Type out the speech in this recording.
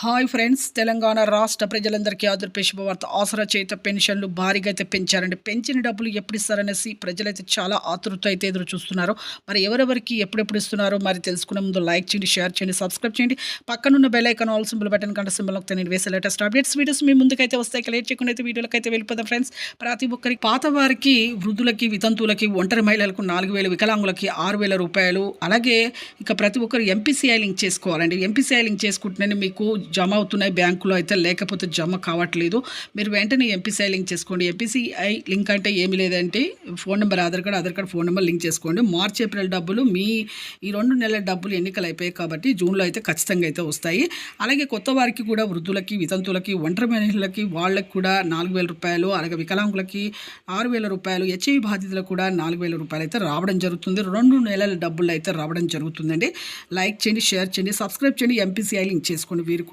Hi friends, Telangana రాష్ట్ర ప్రజలందరికీ ఆంధ్రప్రదేశ్ శుభవార్త. ఆసరా చేత పెన్షన్లు భారీగా అయితే పెంచారండి. పెంచిన డబ్బులు ఎప్పుడు ఇస్తారనేసి ప్రజలైతే చాలా ఆతృత అయితే ఎదురు చూస్తున్నారు. మరి ఎవరెవరికి ఎప్పుడెప్పుడు ఇస్తున్నారో మరి తెలుసుకునే ముందు లైక్ చేయండి, షేర్ చేయండి, సబ్స్క్రైబ్ చేయండి. పక్కనున్న bell icon all symbol button గంట సింబల్ నొక్కితే నేను వేసే లేటెస్ట్ అప్డేట్స్ వీడియోస్ మీ ముందుకైతే వస్తాయి. లేట్ చేయకుండా అయితే వీడియోలకి అయితే వెళ్ళిపోదాం ఫ్రెండ్స్. ప్రతి ఒక్కరికి, పాత వారికి, వృద్ధులకి, వితంతువులకి, ఒంటరి మహిళలకు 4,000, వికలాంగులకి 6,000 రూపాయలు. అలాగే ఇక ప్రతి ఒక్కరు ఎంపీసీఐ లింక్ చేసుకోవాలండి. ఎంపీసీఐ లింక్ చేసుకుంటేనే మీకు జమ అవుతున్నాయి బ్యాంకులో అయితే, లేకపోతే జమ కావట్లేదు. మీరు వెంటనే ఎంపీసీఐ లింక్ చేసుకోండి. ఎంపీసీఐ లింక్ అంటే ఏమి లేదంటే phone number, Aadhaar card phone number link చేసుకోండి. మార్చ్ ఏప్రిల్ డబ్బులు మీ ఈ 2 నెలల డబ్బులు ఎన్నికలు అయిపోయాయి కాబట్టి జూన్లో అయితే ఖచ్చితంగా అయితే వస్తాయి. అలాగే కొత్త వారికి కూడా, వృద్ధులకి, వితంతువులకి, ఒంటరి మహిళలకి వాళ్ళకి కూడా 4,000 రూపాయలు, అలాగే వికలాంగులకి 6,000 రూపాయలు, హెచ్ఐవి బాధితులకు కూడా 4,000 రూపాయలు అయితే రావడం జరుగుతుంది. 2 నెలల డబ్బులు అయితే రావడం జరుగుతుందండి. లైక్ చేయండి, షేర్ చేయండి, సబ్స్క్రైబ్ చేయండి, ఎంపీసీఐ లింక్ చేసుకోండి. వీరు